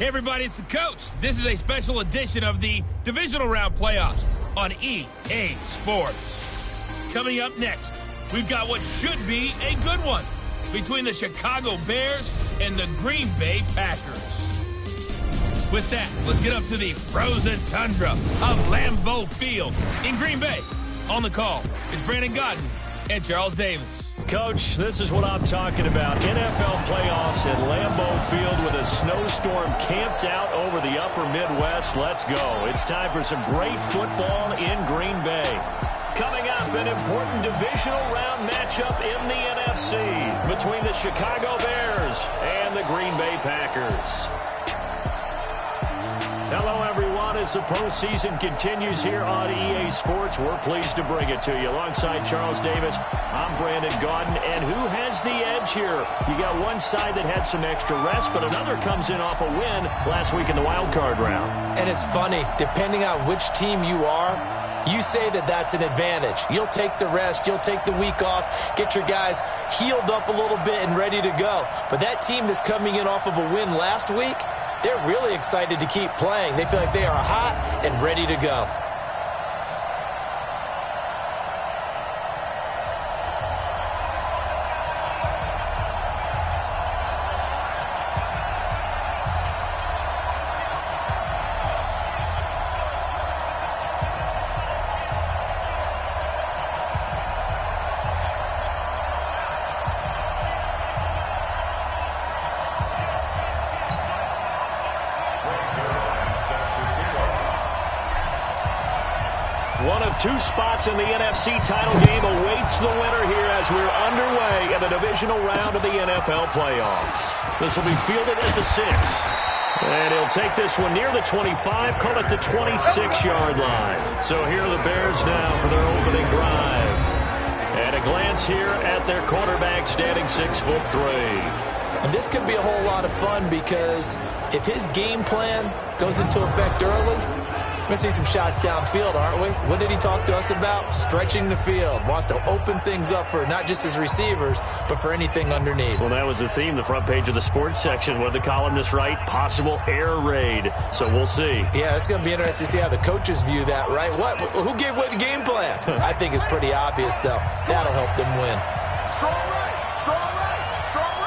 Hey everybody, it's the coach. This is a special edition of the Divisional Round Playoffs on EA Sports. Coming up next, we've got what should be a good one between the Chicago Bears and the Green Bay Packers. With that, let's get up to the frozen tundra of Lambeau Field in Green Bay. On the call is Brandon Godden and Charles Davis. Coach, this is what I'm talking about. NFL playoffs at Lambeau Field with a snowstorm camped out over the upper Midwest. Let's go. It's time for some great football in Green Bay. Coming up, an important divisional round matchup in the NFC between the Chicago Bears and the Green Bay Packers. Hello, everyone. As the postseason continues here on EA Sports, we're pleased to bring it to you. Alongside Charles Davis, I'm Brandon Godden. And who has the edge here? You got one side that had some extra rest, but another comes in off a win last week in the wild card round. And it's funny, depending on which team you are, you say that that's an advantage. You'll take the rest. You'll take the week off. Get your guys healed up a little bit and ready to go. But that team that's coming in off of a win last week, they're really excited to keep playing. They feel like they are hot and ready to go. One of two spots in the NFC title game awaits the winner here as we're underway in the divisional round of the NFL playoffs. This will be fielded at the 6. And he'll take this one near the 25, call it the 26-yard line. So here are the Bears now for their opening drive. And a glance here at their quarterback standing 6'3". And this could be a whole lot of fun because if his game plan goes into effect early, we're going to see some shots downfield, aren't we? What did he talk to us about? Stretching the field. Wants to open things up for not just his receivers, but for anything underneath. Well, that was the theme, the front page of the sports section. What did the columnists write? Possible air raid. So we'll see. Yeah, it's going to be interesting to see how the coaches view that, right? Who gave away the game plan? I think it's pretty obvious, though. That'll help them win. Strong right, strong right, strong right.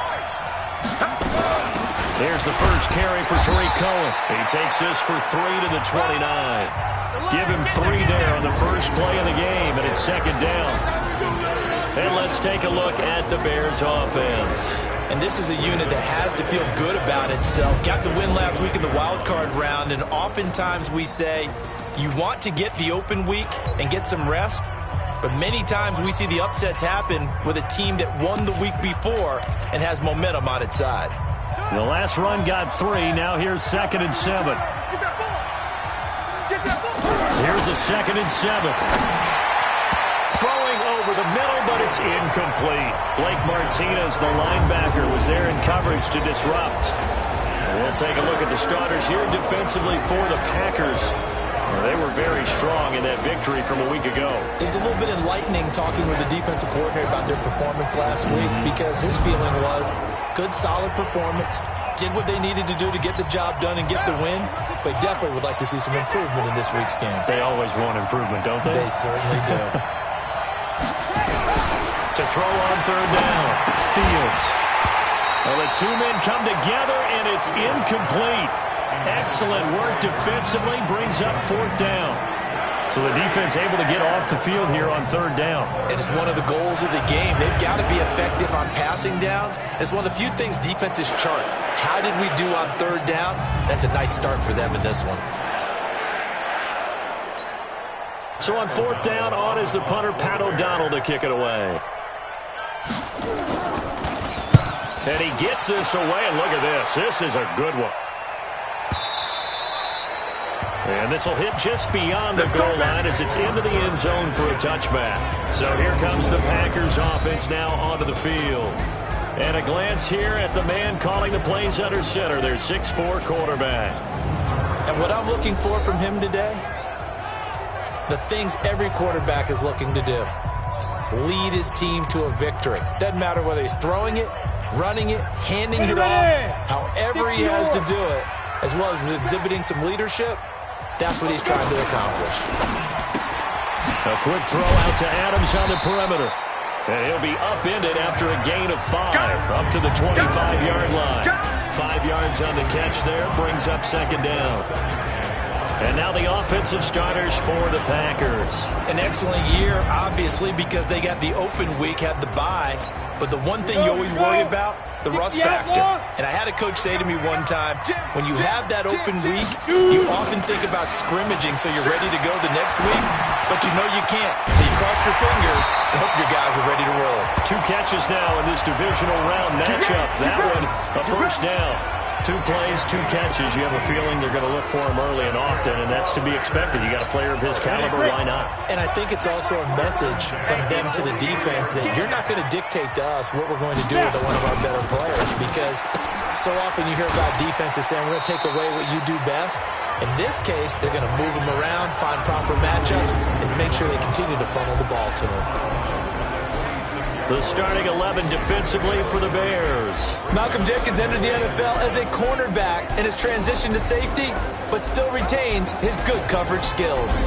There's the first carry for Tariq Cohen. He takes this for 3 to the 29. Give him 3 there on the first play of the game, and it's second down. And let's take a look at the Bears offense. And this is a unit that has to feel good about itself. Got the win last week in the wild card round, and oftentimes we say you want to get the open week and get some rest, but many times we see the upsets happen with a team that won the week before and has momentum on its side. The last run got 3. Now here's 2nd and 7. Get that ball. Get that ball. Here's a 2nd and 7. Throwing over the middle, but it's incomplete. Blake Martinez, the linebacker, was there in coverage to disrupt. And we'll take a look at the starters here defensively for the Packers. They were very strong in that victory from a week ago. It was a little bit enlightening talking with the defensive coordinator about their performance last week because his feeling was good, solid performance, did what they needed to do to get the job done and get the win, but definitely would like to see some improvement in this week's game. They always want improvement, don't they? They certainly do. To throw on 3rd down, Fields. Well, the two men come together, and it's incomplete. Excellent work defensively, brings up 4th down. So the defense able to get off the field here on 3rd down. It is one of the goals of the game. They've got to be effective on passing downs. It's one of the few things defenses chart. How did we do on 3rd down? That's a nice start for them in this one. So on 4th down, on is the punter, Pat O'Donnell, to kick it away. And he gets this away, and look at this. This is a good one. And this will hit just beyond the goal line as it's into the end zone for a touchback. So here comes the Packers offense now onto the field. And a glance here at the man calling the plays under center, their 6'4" quarterback. And what I'm looking for from him today, the things every quarterback is looking to do. Lead his team to a victory. Doesn't matter whether he's throwing it, running it, handing it off, however he has to do it. as well as exhibiting some leadership, that's what he's trying to accomplish. A quick throw out to Adams on the perimeter. And he'll be upended after a gain of 5, up to the 25-yard line. 5 yards on the catch there, brings up second down. And now the offensive starters for the Packers. An excellent year, obviously, because they got the open week, had the bye. But the one thing you always worry about, the rust factor. And I had a coach say to me one time, when you have that open week, you often think about scrimmaging so you're ready to go the next week, but you know you can't. So you cross your fingers and hope your guys are ready to roll. 2 catches now in this divisional round matchup. That one, a first down. 2 plays, 2 catches. You have a feeling they're going to look for him early and often, and that's to be expected. You got a player of his caliber, why not? And I think it's also a message from them to the defense that you're not going to dictate to us what we're going to do with one of our better players, because so often you hear about defenses saying we're going to take away what you do best. In this case, they're going to move them around, find proper matchups, and make sure they continue to funnel the ball to him. The starting 11 defensively for the Bears. Malcolm Jenkins entered the NFL as a cornerback and has transitioned to safety, but still retains his good coverage skills.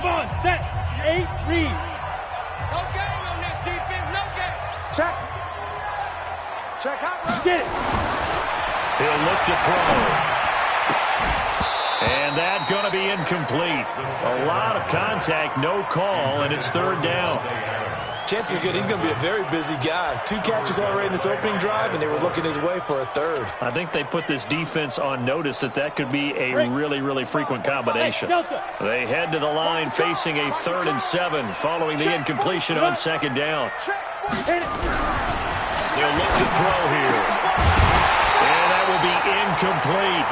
Come on, set, 8, read. No game on this defense, no game. Check. Check out. Get it. He'll look to throw. And that's going to be incomplete. A lot of contact, no call, and it's third down. Chances are good he's going to be a very busy guy. 2 catches already in this opening drive, and they were looking his way for a third. I think they put this defense on notice that could be a really, really frequent combination. They head to the line facing a 3rd and 7 following the incompletion on second down. They'll look to throw here. And that will be incomplete.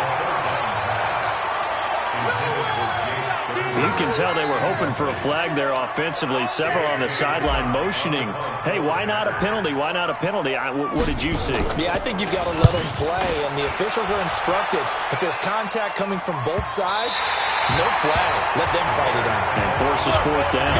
You can tell they were hoping for a flag there offensively. Several on the sideline motioning. Hey, why not a penalty? Why not a penalty? What did you see? Yeah, I think you've got to let them play, and the officials are instructed. If there's contact coming from both sides, no flag. Let them fight it out. And forces 4th down.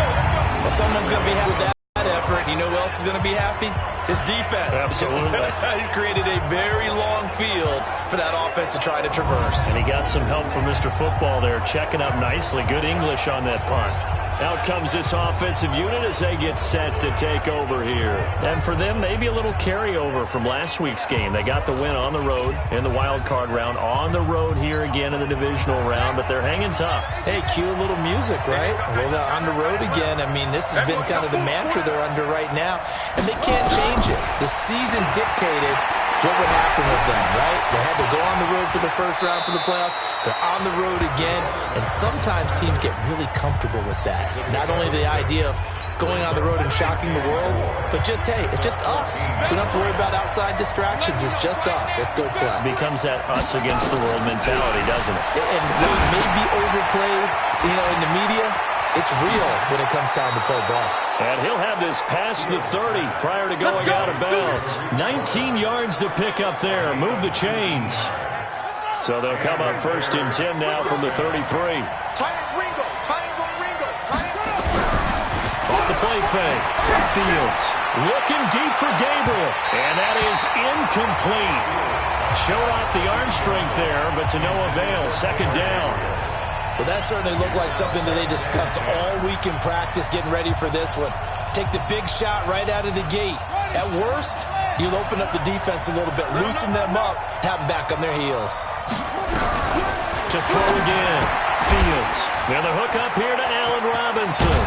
Well, someone's going to be happy with that effort. You know who else is going to be happy? His defense. Absolutely. He's created a very long field for that offense to try to traverse. And he got some help from Mr. Football there, checking up nicely. Good English on that punt. Out comes this offensive unit as they get set to take over here. And for them, maybe a little carryover from last week's game. They got the win on the road in the wild card round, on the road here again in the divisional round, but they're hanging tough. Hey, cue a little music, right? Well, they're on the road again. I mean, this has been kind of the mantra they're under right now, and they can't change it. The season dictated what would happen with them, right? They had to go on the road for the first round for the playoffs. They're on the road again, and sometimes teams get really comfortable with that. Not only the idea of going on the road and shocking the world, but just, hey, it's just us. We don't have to worry about outside distractions. It's just us. Let's go play. It becomes that us against the world mentality, doesn't it? And it may be overplayed, in the media. It's real when it comes time to play ball. And he'll have this past the 30 prior to going out of bounds. 19 yards to pick up there. Move the chains. So they'll come up 1st and 10 now from the 33. Tight end Ringo. Tight end on Ringo. Tight end. Off the play fake. Fields looking deep for Gabriel. And that is incomplete. Showed off the arm strength there, but to no avail. Second down. Well, that certainly looked like something that they discussed all week in practice getting ready for this one. Take the big shot right out of the gate. At worst, you'll open up the defense a little bit, loosen them up, have them back on their heels. To throw again. Fields. Now the hook up here to Allen Robinson.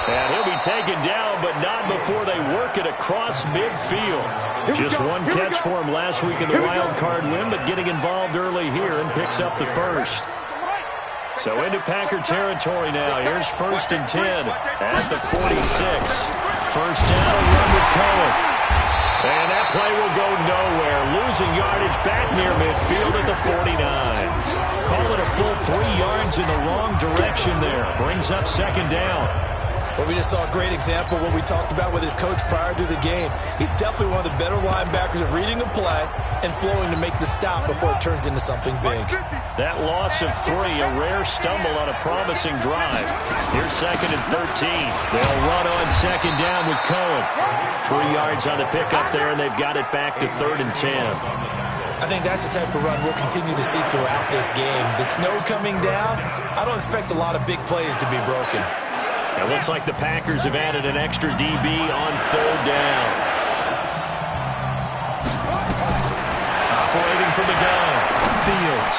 And he'll be taken down, but not before they work it across midfield. Just one catch for him last week in the wild card win, but getting involved early here and picks up the first. So into Packer territory now. Here's 1st and 10 at the 46. First down, run with Cohen. And that play will go nowhere. Losing yardage back near midfield at the 49. Call it a full 3 yards in the wrong direction there. Brings up second down. Well, we just saw a great example of what we talked about with his coach prior to the game. He's definitely one of the better linebackers at reading a play and flowing to make the stop before it turns into something big. That loss of 3, a rare stumble on a promising drive. Here's 2nd and 13. They'll run on 2nd down with Cohen. 3 yards on the pickup there, and they've got it back to 3rd and 10. I think that's the type of run we'll continue to see throughout this game. The snow coming down, I don't expect a lot of big plays to be broken. It looks like the Packers have added an extra DB on 3rd down. Operating from the gun, Fields.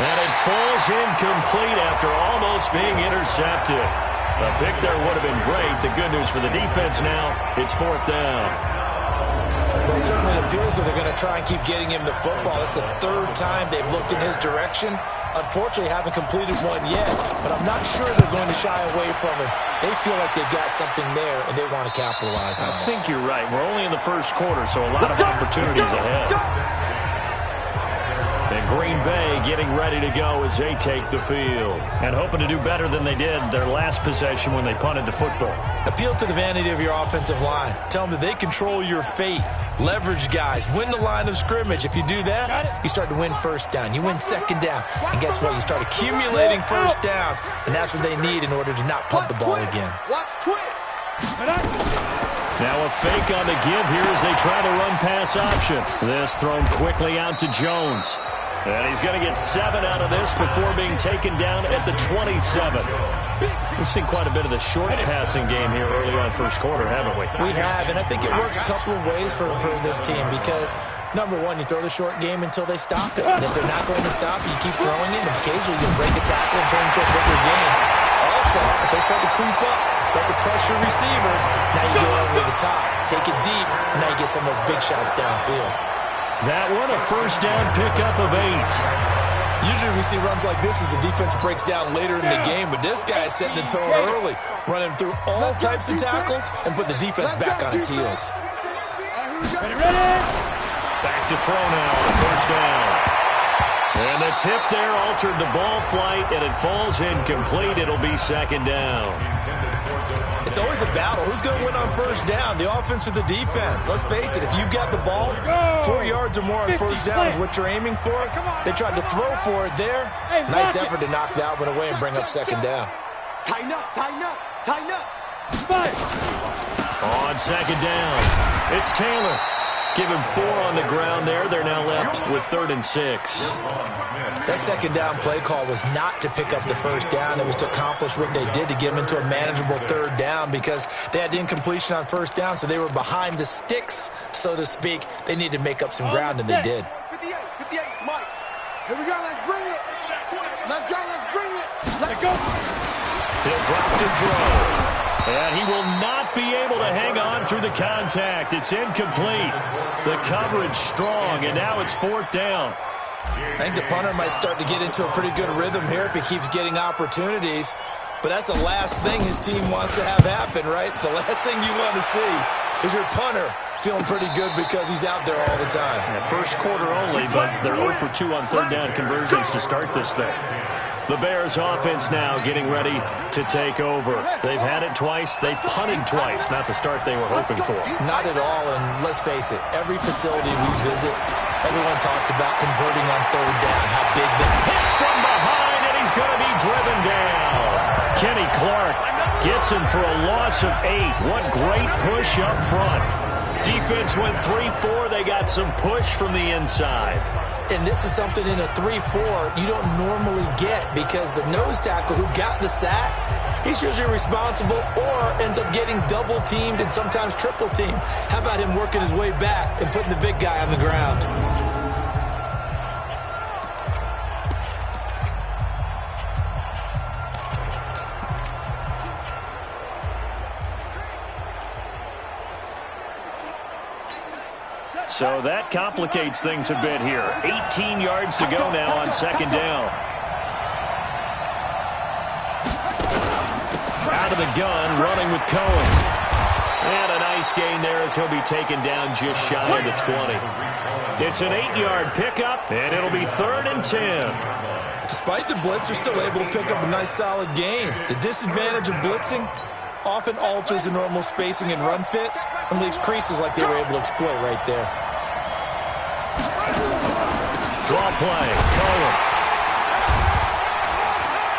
And it falls incomplete after almost being intercepted. The pick there would have been great. The good news for the defense now, it's 4th down. Well, certainly it appears that they're going to try and keep getting him the football. It's the 3rd time they've looked in his direction. Unfortunately, haven't completed one yet, but I'm not sure they're going to shy away from him. They feel like they've got something there, and they want to capitalize on it. I think you're right. We're only in the 1st quarter, so a lot of opportunities ahead. And Green Bay getting ready to go as they take the field. And hoping to do better than they did their last possession when they punted the football. Appeal to the vanity of your offensive line. Tell them that they control your fate. Leverage guys. Win the line of scrimmage. If you do that, you start to win 1st down. You win 2nd down. And guess what? You start accumulating 1st downs. And that's what they need in order to not punt the ball again. Watch twins. Now a fake on the give here as they try the run-pass option. This thrown quickly out to Jones. And he's going to get 7 out of this before being taken down at the 27. We've seen quite a bit of the short passing game here early on 1st quarter, haven't we? We have, and I think it works a couple of ways for this team because, number one, you throw the short game until they stop it. And if they're not going to stop it, you keep throwing it, and occasionally you break a tackle and turn into a bigger game. Also, if they start to creep up, start to pressure receivers, now you go over the top, take it deep, and now you get some of those big shots downfield. That one a 1st down pickup of 8. Usually we see runs like this as the defense breaks down later in the game, but this guy is setting the tone early, running through all types of tackles and put the defense back on its heels. Back to throw now, 1st down. And the tip there altered the ball flight, and it falls incomplete. It'll be 2nd down. It's always a battle. Who's going to win on 1st down, the offense or the defense? Let's face it, if you've got the ball, 4 yards or more on 1st down is what you're aiming for. They tried to throw for it there. Nice effort to knock that one away and bring up 2nd down. Tighten up, tighten up, tighten up. On 2nd down, it's Taylor. Give him 4 on the ground there. They're now left with 3rd and 6. That 2nd down play call was not to pick up the 1st down. It was to accomplish what they did to get them into a manageable 3rd down because they had incompletion on 1st down, so they were behind the sticks, so to speak. They needed to make up some ground, and they did. 58, Mike. Here we go, let's bring it. Let's go, let's bring it. Let's go. He'll drop to throw. And he will not be able to hang on through the contact. It's incomplete. The coverage strong, and now it's 4th down. I think the punter might start to get into a pretty good rhythm here if he keeps getting opportunities. But that's the last thing his team wants to have happen, right? The last thing you want to see is your punter feeling pretty good because he's out there all the time. Yeah, 1st quarter only, but they're 0 for 2 on 3rd down conversions to start this thing. The Bears offense now getting ready to take over. They've had it twice. They've punted twice. Not the start they were hoping for. Not at all, and let's face it, every facility we visit, everyone talks about converting on 3rd down, how big the hit from behind, and he's going to be driven down. Kenny Clark gets him for a loss of 8. What great push up front. Defense went 3-4. They got some push from the inside. And this is something in a 3-4 you don't normally get because the nose tackle who got the sack, he's usually responsible or ends up getting double-teamed and sometimes triple-teamed. How about him working his way back and putting the big guy on the ground? So that complicates things a bit here. 18 yards to go now on 2nd down. Out of the gun, running with Cohen. And a nice gain there as he'll be taken down just shy of the 20. It's an 8-yard pickup, and it'll be 3rd and 10. Despite the blitz, they're still able to pick up a nice solid gain. The disadvantage of blitzing, often alters the normal spacing and run fits and leaves creases like they were able to exploit right there. Draw play, Cohen.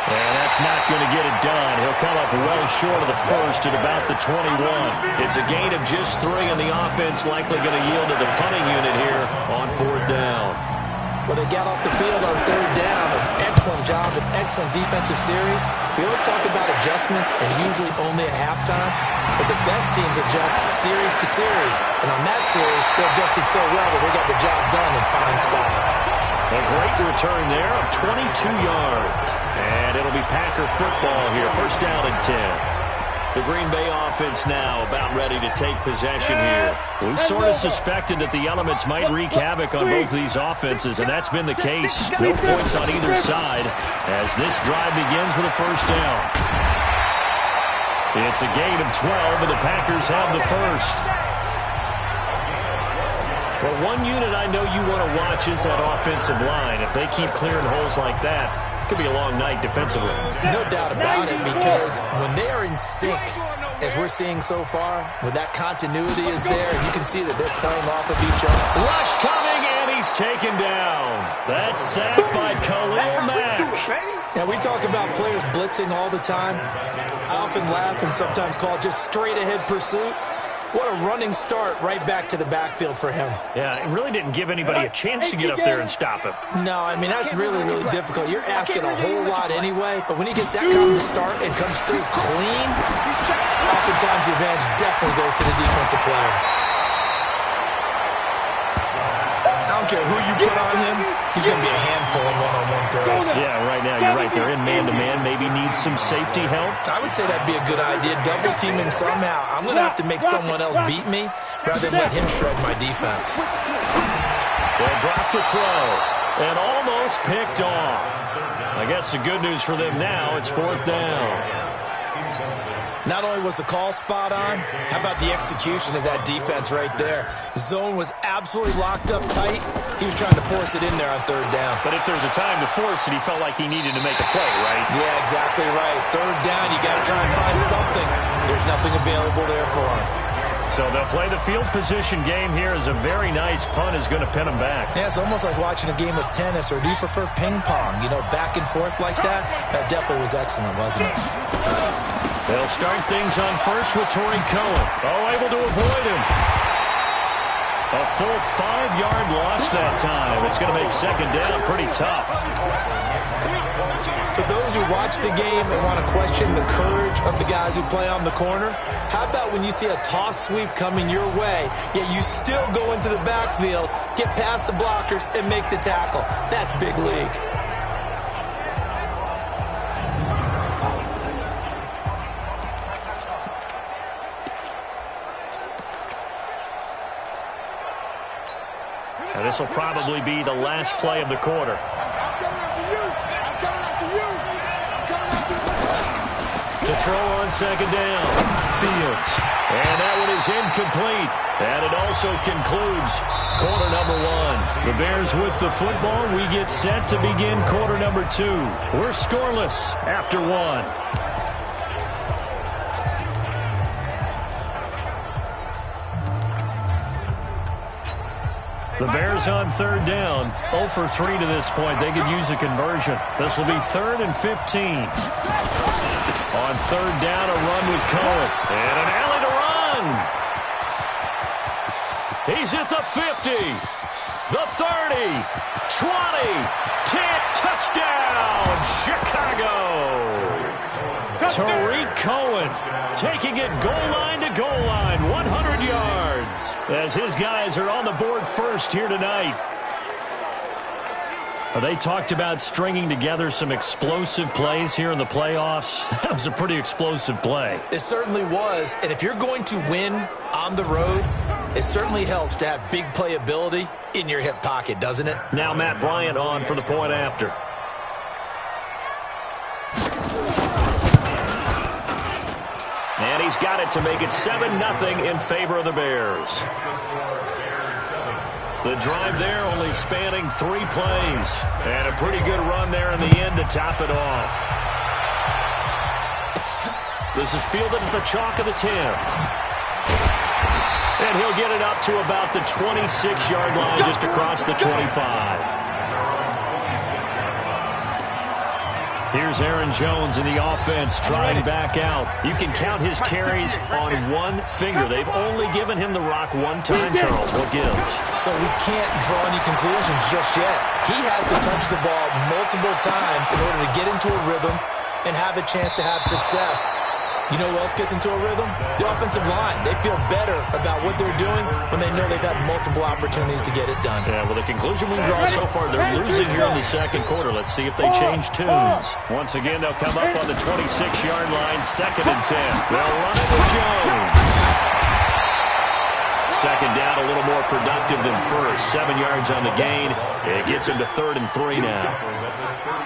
And that's not going to get it done. He'll come up well short of the first at about the 21. It's a gain of just 3, and the offense likely going to yield to the punting unit here on 4th down. Well, they got off the field on 3rd down. An excellent job, an excellent defensive series. We always talk about adjustments and usually only at halftime, but the best teams adjust series to series. And on that series, they adjusted so well that they got the job done in fine style. A great return there of 22 yards. And it'll be Packer football here. 1st down and 10. The Green Bay offense now about ready to take possession here. We sort of suspected that the elements might wreak havoc on both of these offenses, and that's been the case. No points on either side as this drive begins with a 1st down. It's a gain of 12, and the Packers have the first. Well, one unit I know you want to watch is that offensive line. If they keep clearing holes like that, it could be a long night defensively. No doubt about it, because when they are in sync, as we're seeing so far, when that continuity is there, and you can see that they're playing off of each other. Rush coming, and he's taken down. That's sacked by Khalil Mack. Now, we talk about players blitzing all the time. I often laugh and sometimes call it just straight-ahead pursuit. What a running start right back to the backfield for him. Yeah, it really didn't give anybody a chance to get up there and stop him. No, I mean, that's really, really difficult. You're asking a whole lot anyway, but when he gets that kind of start and comes through clean, oftentimes the advantage definitely goes to the defensive player. I don't care who you put on him, he's going to be a handful in one-on-one throws. Yeah, right now, you're right. They're in man-to-man. Maybe needs some safety help. I would say that'd be a good idea. Double team him somehow. I'm going to have to make someone else beat me rather than let him shred my defense. They'll drop to throw and almost picked off. I guess the good news for them now, it's 4th down. Not only was the call spot on, how about the execution of that defense right there? Zone was absolutely locked up tight. He was trying to force it in there on 3rd down. But if there's a time to force it, he felt like he needed to make a play, right? Yeah, exactly right. 3rd down, you got to try and find something. There's nothing available there for him. So they'll play the field position game here as a very nice punt is going to pin them back. Yeah, it's almost like watching a game of tennis, or do you prefer ping pong? You know, back and forth like that? That definitely was excellent, wasn't it? They'll start things on first with Torrey Cohen. Oh, able to avoid him. A full 5-yard loss that time. It's going to make 2nd down pretty tough. For those who watch the game and want to question the courage of the guys who play on the corner, how about when you see a toss sweep coming your way, yet you still go into the backfield, get past the blockers, and make the tackle? That's big league. Now, this will probably be the last play of the quarter. To throw on 2nd down, Fields. And that one is incomplete. And it also concludes quarter number 1. The Bears with the football. We get set to begin quarter number 2. We're scoreless after 1. The Bears on 3rd down. 0 for 3 to this point. They could use a conversion. This will be 3rd and 15. On 3rd down, a run with Cohen. And an alley to run. He's at the 50. The 30. 20. 10. Touchdown, Chicago. Tariq Cohen taking it goal line to goal line. 100 yards. As his guys are on the board first here tonight. They talked about stringing together some explosive plays here in the playoffs. That was a pretty explosive play. It certainly was. And if you're going to win on the road, it certainly helps to have big playability in your hip pocket, doesn't it? Now Matt Bryant on for the point after. And he's got it to make it 7-0 in favor of the Bears. The drive there only spanning 3 plays. And a pretty good run there in the end to top it off. This is fielded at the chalk of the 10. And he'll get it up to about the 26-yard line, just across the 25. Here's Aaron Jones in the offense trying back out. You can count his carries on one finger. They've only given him the rock one time, Charles. What gives? So we can't draw any conclusions just yet. He has to touch the ball multiple times in order to get into a rhythm and have a chance to have success. You know who else gets into a rhythm? The offensive line. They feel better about what they're doing when they know they've had multiple opportunities to get it done. Yeah, well, the conclusion we draw so far, they're losing here in the second quarter. Let's see if they change tunes. Once again, they'll come up on the 26-yard line, 2nd and 10. They'll run it with Jones. Second down, a little more productive than first. 7 yards on the gain. It gets him to 3rd and 3 now.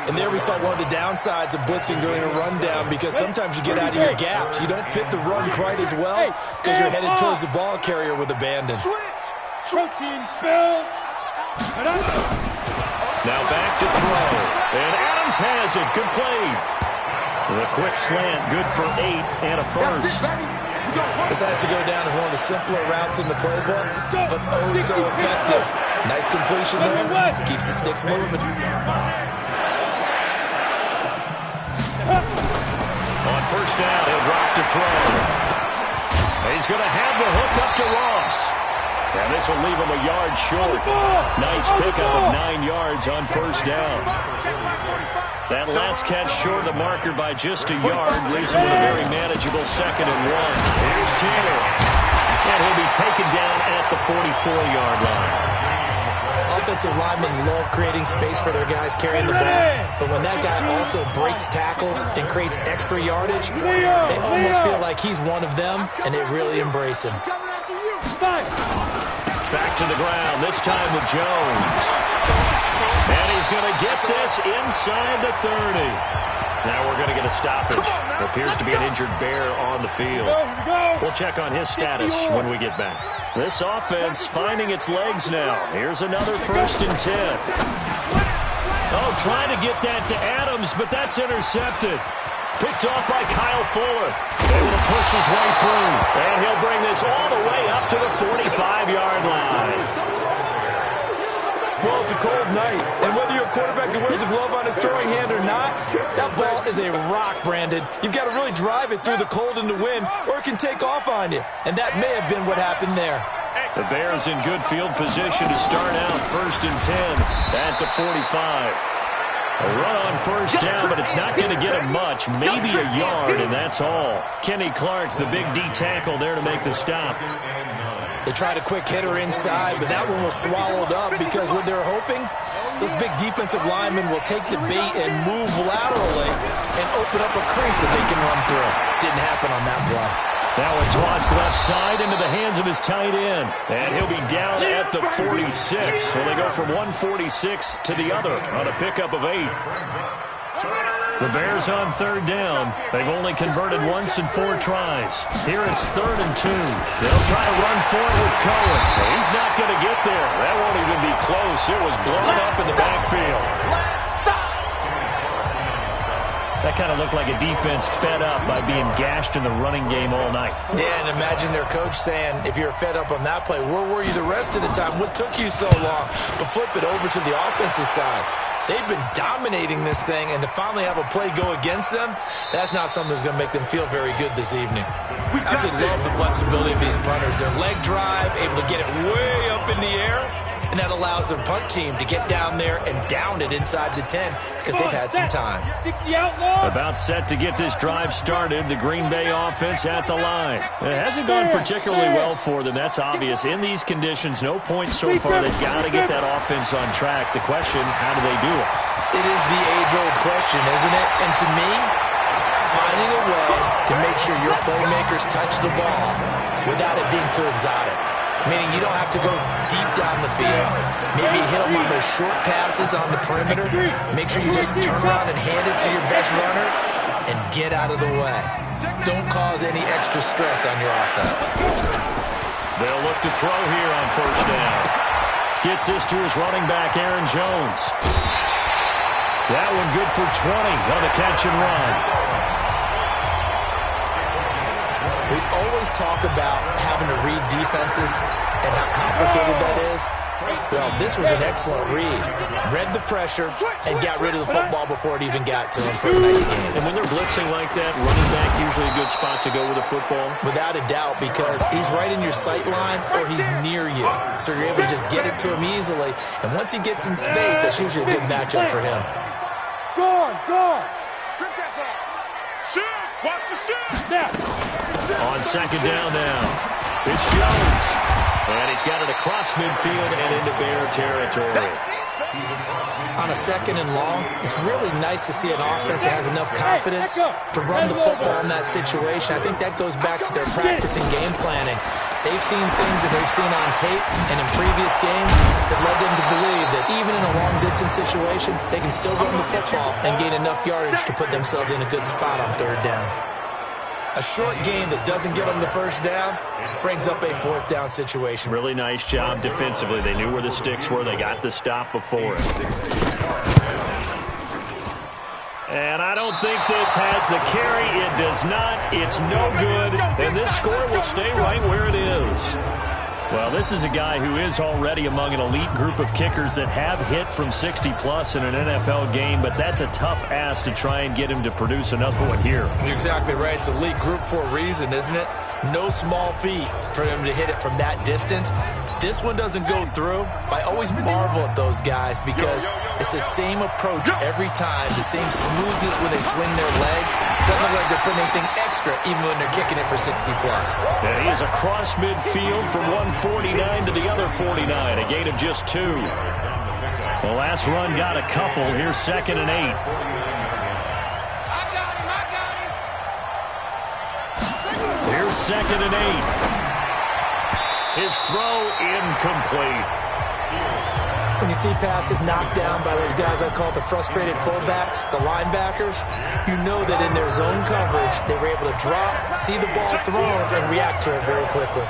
And there we saw one of the downsides of blitzing during a rundown, because sometimes you get out of your gaps. You don't fit the run quite as well because you're headed towards the ball carrier with abandon. Protein spill. Now back to throw. And Adams has it. Good play. The quick slant, good for 8 and a first. This has to go down as one of the simpler routes in the playbook, but oh so effective. Nice completion there. Keeps the sticks moving. On first down, he'll drop to throw. He's going to have the hook up to Ross. And this will leave him a yard short. Nice pickup of 9 yards on first down. That last catch short of the marker by just a yard leaves him with a very manageable 2nd and 1. Here's Taylor. And he'll be taken down at the 44-yard line. Offensive linemen love creating space for their guys carrying the ball, but when that guy also breaks tackles and creates extra yardage, they almost feel like he's one of them, and they really embrace him. Back to the ground, this time with Jones. And he's going to get this inside the 30. Now we're going to get a stoppage. There appears to be an injured Bear on the field. We'll check on his status when we get back. This offense finding its legs now. Here's another 1st and 10. Oh, trying to get that to Adams, but that's intercepted. Picked off by Kyle Fuller. Able to push his way through. And he'll bring this all the way up to the 45-yard line. Well, it's a cold night, and whether you're a quarterback that wears a glove on his throwing hand or not, that ball is a rock, Brandon. You've got to really drive it through the cold and the wind, or it can take off on you. And that may have been what happened there. The Bears in good field position to start out 1st and 10 at the 45. A run on first down, but it's not going to get him much, maybe a yard, and that's all. Kenny Clark, the big D tackle there to make the stop. They tried a quick hitter inside, but that one was swallowed up because what they're hoping, those big defensive linemen will take the bait and move laterally and open up a crease that they can run through. Didn't happen on that play. Now a toss left side into the hands of his tight end. And he'll be down at the 46. So they go from 146 to the other on a pickup of 8. The Bears on 3rd down. They've only converted once in 4 tries. Here it's 3rd and 2. They'll try to run for it with Cohen. But he's not going to get there. That won't even be close. It was blown up in the backfield. That kind of looked like a defense fed up by being gashed in the running game all night. Yeah, and imagine their coach saying, if you're fed up on that play, where were you the rest of the time? What took you so long? But flip it over to the offensive side. They've been dominating this thing, and to finally have a play go against them, that's not something that's going to make them feel very good this evening. I absolutely love the flexibility of these punters. Their leg drive, able to get it way up in the air, and that allows their punt team to get down there and down it inside the 10 because they've had some time. About set to get this drive started, the Green Bay offense at the line. It hasn't gone particularly well for them, that's obvious. In these conditions, no points so far. They've got to get that offense on track. The question, how do they do it? It is the age-old question, isn't it? And to me, finding a way to make sure your playmakers touch the ball without it being too exotic. Meaning you don't have to go deep down the field. Maybe hit them on those short passes on the perimeter. Make sure you just turn around and hand it to your best runner and get out of the way. Don't cause any extra stress on your offense. They'll look to throw here on first down. Gets this to his running back, Aaron Jones. That one good for 20 on the catch and run. always talk about having to read defenses and how complicated that is. Well, this was an excellent read. Read the pressure and got rid of the football before it even got to him for a nice game. And when they're blitzing like that, running back usually a good spot to go with the football? Without a doubt, because he's right in your sight line or he's near you. So you're able to just get it to him easily. And once he gets in space, that's usually a good matchup for him. Score! Strip that ball. Shoot! Watch the shoot! On second down now, it's Jones. And he's got it across midfield and into Bear territory. On a second and long, it's really nice to see an offense that has enough confidence to run the football in that situation. I think that goes back to their practice and game planning. They've seen things that they've seen on tape and in previous games that led them to believe that even in a long-distance situation, they can still run the football and gain enough yardage to put themselves in a good spot on third down. A short game that doesn't get them the first down brings up a fourth down situation. Really nice job defensively. They knew where the sticks were. They got the stop before it. And I don't think this has the carry. It does not. It's no good. And this score will stay right where it is. Well, this is a guy who is already among an elite group of kickers that have hit from 60-plus in an NFL game, but that's a tough ask to try and get him to produce another one here. You're exactly right. It's elite group for a reason, isn't it? No small feat for him to hit it from that distance. This one doesn't go through. I always marvel at those guys because it's the same approach every time, the same smoothness when they swing their leg. Doesn't look like they're putting anything extra even when they're kicking it for 60-plus. And he is across midfield from 149 to the other 49, a gain of just 2. The last run got a couple. Here's 2nd and 8. Here's 2nd and 8. His throw incomplete. When you see passes knocked down by those guys I call the frustrated fullbacks, the linebackers, you know that in their zone coverage, they were able to drop, see the ball thrown, and react to it very quickly.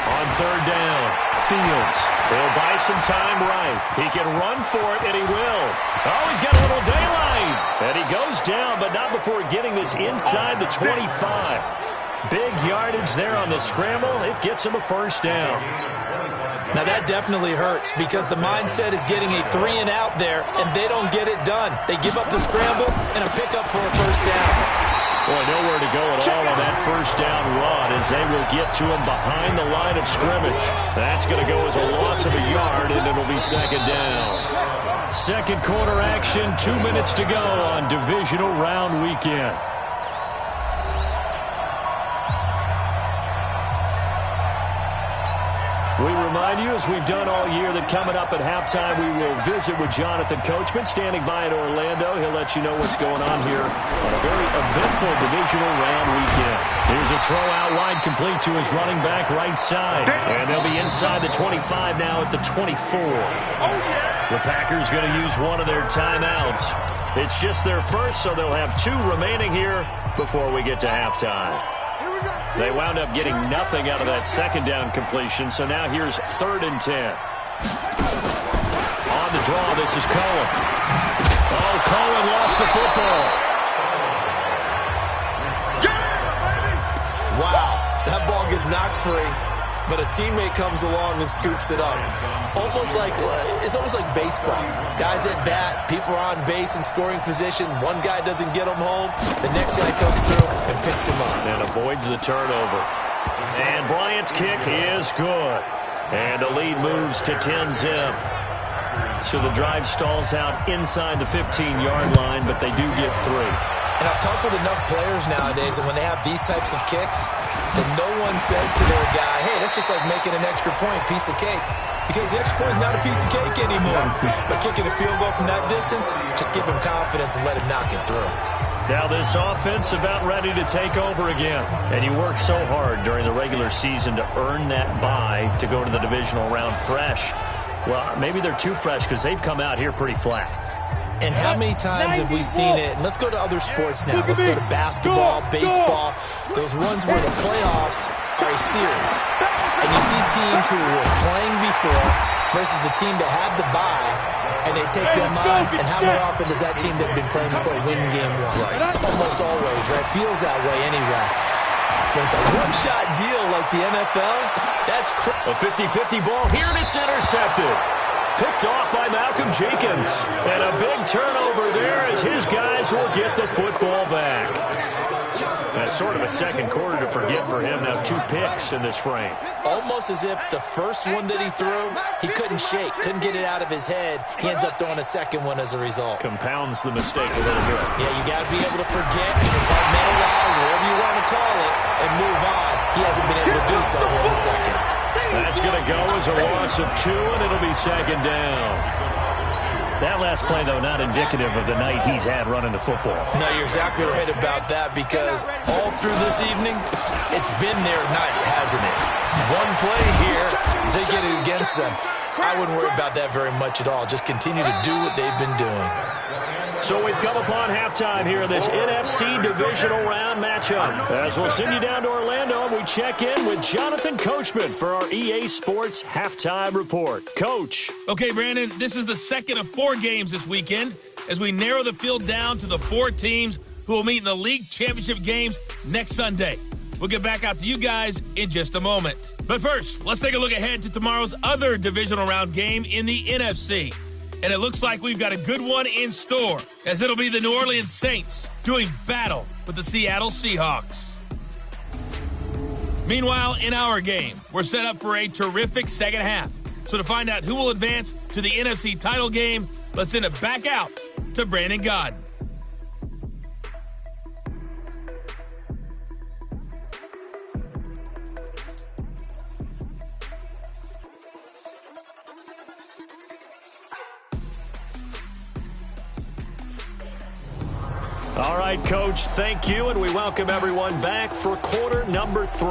On third down, Fields. He'll buy some time right. He can run for it, and he will. Oh, he's got a little daylight. And he goes down, but not before getting this inside the 25. Big yardage there on the scramble. It gets him a first down. Now that definitely hurts because the mindset is getting a 3 and out there, and they don't get it done. They give up the scramble and a pickup for a first down. Boy, nowhere to go at all on that first down run as they will get to him behind the line of scrimmage. That's going to go as a loss of a yard, and it'll be second down. Second quarter action, 2 minutes to go on Divisional Round Weekend. We remind you, as we've done all year, that coming up at halftime, we will visit with Jonathan Coachman, standing by in Orlando. He'll let you know what's going on here on a very eventful Divisional Round weekend. Here's a throw out wide, complete to his running back right side. And they'll be inside the 25 now at the 24. The Packers going to use one of their timeouts. It's just their first, so they'll have 2 remaining here before we get to halftime. They wound up getting nothing out of that second down completion, so now here's 3rd and 10. On the draw, this is Cohen. Oh, Cohen lost the football. Wow, that ball gets knocked free, but a teammate comes along and scoops it up. It's almost like baseball. Guys at bat, people are on base in scoring position. One guy doesn't get him home. The next guy comes through and picks him up. And avoids the turnover. And Bryant's kick is good. And the lead moves to 10-zip. So the drive stalls out inside the 15-yard line, but they do get 3. And I've talked with enough players nowadays, and when they have these types of kicks, that no one says to their guy, hey, that's just like making an extra point, piece of cake. Because the extra point is not a piece of cake anymore. But kicking a field goal from that distance, just give him confidence and let him knock it through. Now this offense about ready to take over again. And you work so hard during the regular season to earn that bye to go to the divisional round fresh. Well, maybe they're too fresh because they've come out here pretty flat. And how many times have we seen it? And let's go to other sports now. Let's go to basketball, baseball, those ones where the playoffs are a series. And you see teams who were playing before, versus the team that had the bye, and they take them on, and how many often does that team that have been playing before win game one? Right. Almost always, right? Feels that way anyway. When it's a one-shot deal like the NFL, that's a 50-50 ball here, and it's intercepted. Picked off by Malcolm Jenkins. And a big turnover there as his guys will get the football back. That's sort of a second quarter to forget for him. Now 2 picks in this frame. Almost as if the first one that he threw, he couldn't shake, couldn't get it out of his head. He ends up throwing a second one as a result. Compounds the mistake a little bit. Yeah, you got to be able to forget, compartmentalize, whatever you want to call it, and move on. He hasn't been able to do so here in the second. That's going to go as a loss of 2, and it'll be second down. That last play, though, not indicative of the night he's had running the football. No, you're exactly right about that, because all through this evening, it's been their night, hasn't it? One play here, they get it against them. I wouldn't worry about that very much at all. Just continue to do what they've been doing. So we've come upon halftime here in this NFC Divisional Round matchup. As we'll send you down to Orlando, and we check in with Jonathan Coachman for our EA Sports Halftime Report. Coach. Okay, Brandon, this is the second of 4 games this weekend as we narrow the field down to the 4 teams who will meet in the league championship games next Sunday. We'll get back out to you guys in just a moment. But first, let's take a look ahead to tomorrow's other Divisional Round game in the NFC. And it looks like we've got a good one in store, as it'll be the New Orleans Saints doing battle with the Seattle Seahawks. Meanwhile, in our game, we're set up for a terrific second half. So to find out who will advance to the NFC title game, let's send it back out to Brandon Godden. All right, Coach, thank you, and we welcome everyone back for quarter number 3.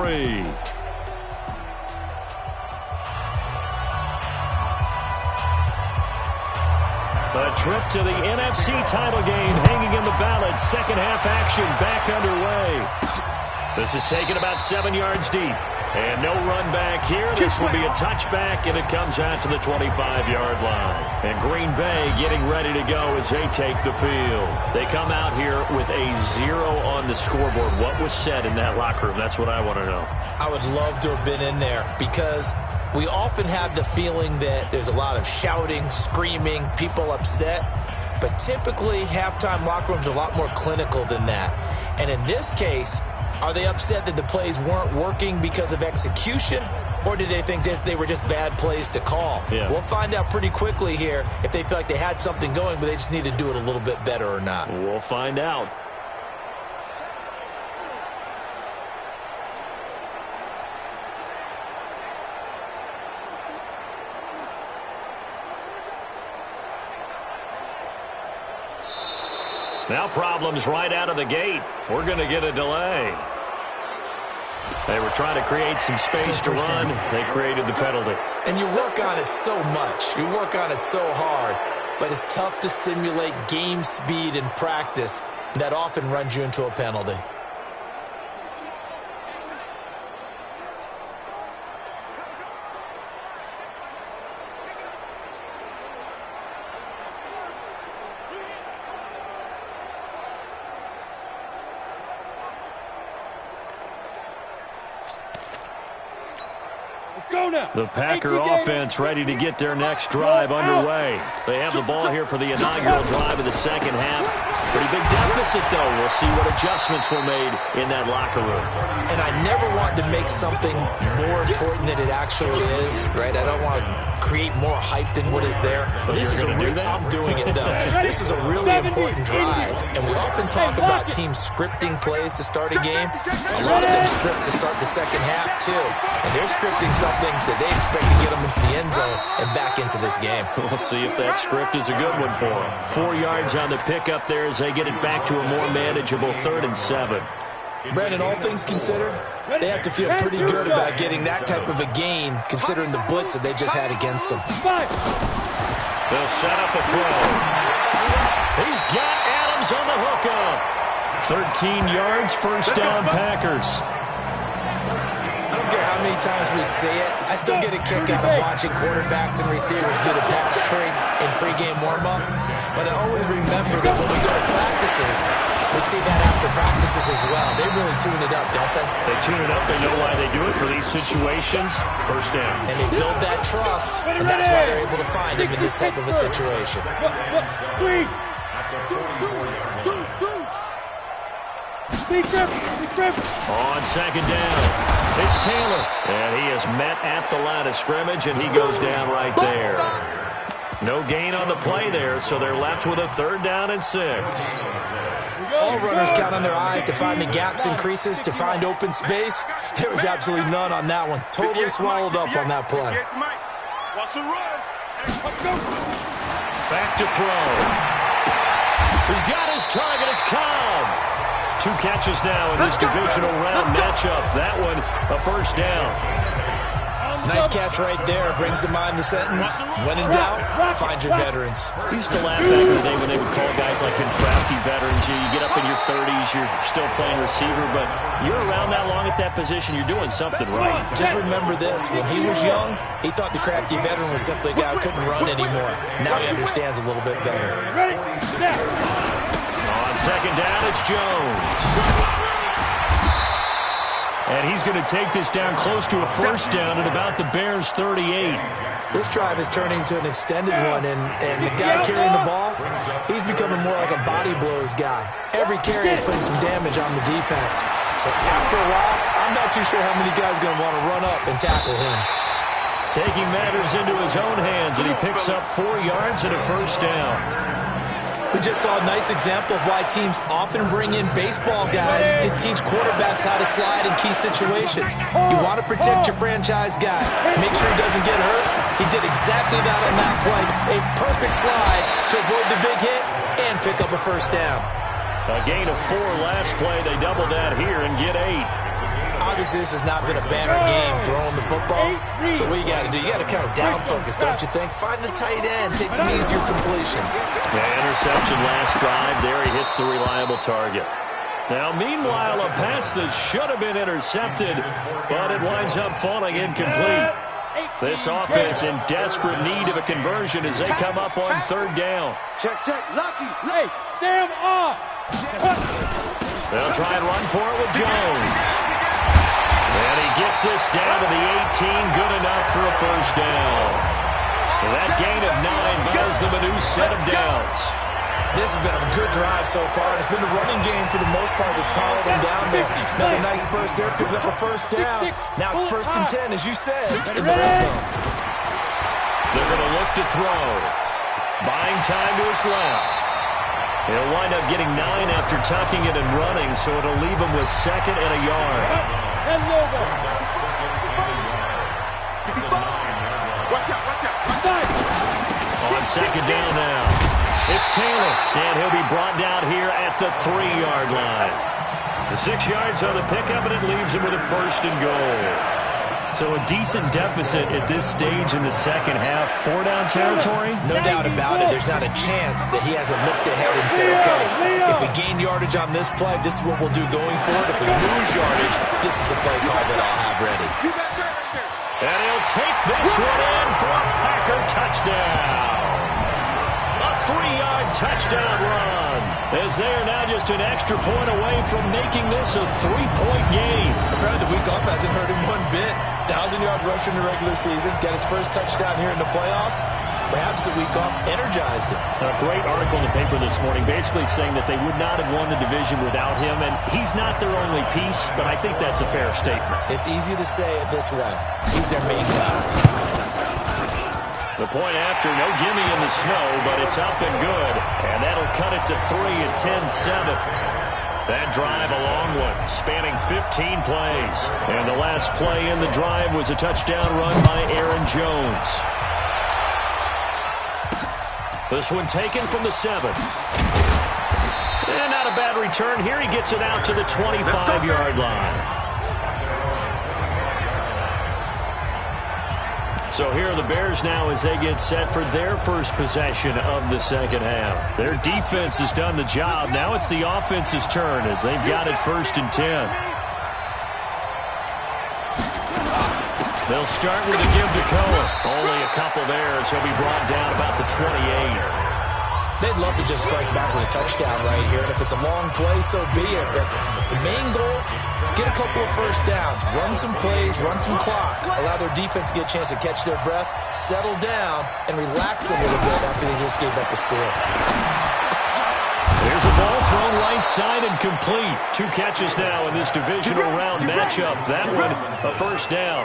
A trip to the NFC title game hanging in the balance. Second half action back underway. This is taken about 7 yards deep. And no run back here. This will be a touchback, and it comes out to the 25-yard line. And Green Bay getting ready to go as they take the field. They come out here with a 0 on the scoreboard. What was said in that locker room? That's what I want to know. I would love to have been in there, because we often have the feeling that there's a lot of shouting, screaming, people upset. But typically, halftime locker rooms are a lot more clinical than that. And in this case, are they upset that the plays weren't working because of execution, or did they think they were just bad plays to call? Yeah. We'll find out pretty quickly here if they feel like they had something going, but they just need to do it a little bit better or not. We'll find out. Now problems right out of the gate. We're going to get a delay. They were trying to create some space to run. They created the penalty. And you work on it so much. You work on it so hard. But it's tough to simulate game speed in practice. That often runs you into a penalty. The Packer offense ready to get their next drive underway. They have the ball here for the inaugural drive of the second half. Pretty big deficit, though. We'll see what adjustments were made in that locker room. And I never want to make something more important than it actually is, right? I don't want to create more hype than what is there. But this is I'm doing it, though. This is a really important drive. And we often talk about teams scripting plays to start a game. A lot of them script to start the second half, too. And they're scripting something that they expect to get them into the end zone and back into this game. We'll see if that script is a good one for them. 4 yards on the pickup there as they get it back to a more manageable 3rd and 7. Brandon, all things considered, they have to feel pretty good about getting that type of a gain, considering the blitz that they just had against them. They'll set up a throw. He's got Adams on the hookup. 13 yards, first down Packers. I don't care how many times we see it. I still get a kick out of watching quarterbacks and receivers do the pass tree in pregame warm-up. But I always remember that when we go to practices, we see that after practices as well. They really tune it up, don't they? They tune it up. They know why they do it for these situations. First down. And they build that trust, and that's why they're able to find him in this type of a situation. On second down, it's Taylor. And he is met at the line of scrimmage, and he goes down right there. No gain on the play there, so they're left with a 3rd down and 6. All runners count on their eyes to find the gaps and creases, to find open space. There was absolutely none on that one. Totally swallowed up on that play. Back to throw. He's got his target. It's Cobb. 2 catches now in this divisional round matchup. That one, a 1st down. Nice catch right there. Brings to mind the sentence, when in doubt, find your veterans. We used to laugh back in the day when they would call guys like him crafty veterans. You get up in your 30s, you're still playing receiver, but you're around that long at that position, you're doing something right. Just remember this. When he was young, he thought the crafty veteran was simply a guy who couldn't run anymore. Now he understands a little bit better. On second down, it's Jones. And he's going to take this down close to a 1st down at about the Bears' 38. This drive is turning into an extended one, and the guy carrying the ball, he's becoming more like a body blows guy. Every carry is putting some damage on the defense. So after a while, I'm not too sure how many guys are going to want to run up and tackle him. Taking matters into his own hands, and he picks up 4 yards and a 1st down. We just saw a nice example of why teams often bring in baseball guys to teach quarterbacks how to slide in key situations. You want to protect your franchise guy. Make sure he doesn't get hurt. He did exactly that on that play. A perfect slide to avoid the big hit and pick up a 1st down. A gain of 4 last play. They double that here and get 8. Obviously, this has not been a banner game throwing the football. So what you got to do, you got to kind of down focus, don't you think? Find the tight end, take some easier completions. The interception last drive. There he hits the reliable target. Now, meanwhile, a pass that should have been intercepted, but it winds up falling incomplete. This offense in desperate need of a conversion as they come up on 3rd down. Check, Lucky. Hey, Sam off. They'll try and run for it with Jones. And he gets this down to the 18, good enough for a 1st down. So that gain of 9 buys them a new set of downs. This has been a good drive so far. It's been a running game for the most part that's powered them down there. Another nice burst there, picking up a 1st down. Now it's 1st and 10, as you said, in the red zone. They're going to look to throw. Buying time to his left. He'll wind up getting 9 after tucking it and running, so it'll leave him with 2nd and a yard. On 2nd down now, it's Taylor, and he'll be brought down here at the 3-yard line. The 6 yards on the pickup, and it leaves him with a 1st and goal. So a decent deficit at this stage in the second half. 4-down territory? No doubt about it. There's not a chance that he hasn't looked ahead and said, okay, if we gain yardage on this play, this is what we'll do going forward. If we lose yardage, this is the play call that I'll have ready. And he'll take this one in for a Packer touchdown. A 3-yard touchdown run, as they are now just an extra point away from making this a 3-point game. Apparently the week off hasn't hurt him one bit. 1,000-yard rusher in the regular season, got his 1st touchdown here in the playoffs. Perhaps the week off energized him. A great article in the paper this morning basically saying that they would not have won the division without him, and he's not their only piece, but I think that's a fair statement. It's easy to say it this way. He's their main guy. The point after, no gimme in the snow, but it's up and good. And that'll cut it to 3 at 10-7. That drive a long one, spanning 15 plays. And the last play in the drive was a touchdown run by Aaron Jones. This one taken from the 7. And not a bad return here. He gets it out to the 25-yard line. So here are the Bears now as they get set for their first possession of the second half. Their defense has done the job. Now it's the offense's turn as they've got it 1st and 10. They'll start with a give to Cohen. Only a couple there as he'll be brought down about the 28. They'd love to just strike back with a touchdown right here. And if it's a long play, so be it. But the main goal, get a couple of first downs. Run some plays, run some clock. Allow their defense to get a chance to catch their breath, settle down, and relax a little bit after they just gave up a score. There's a ball thrown right side and complete. 2 catches now in this divisional round matchup. That one, a first down.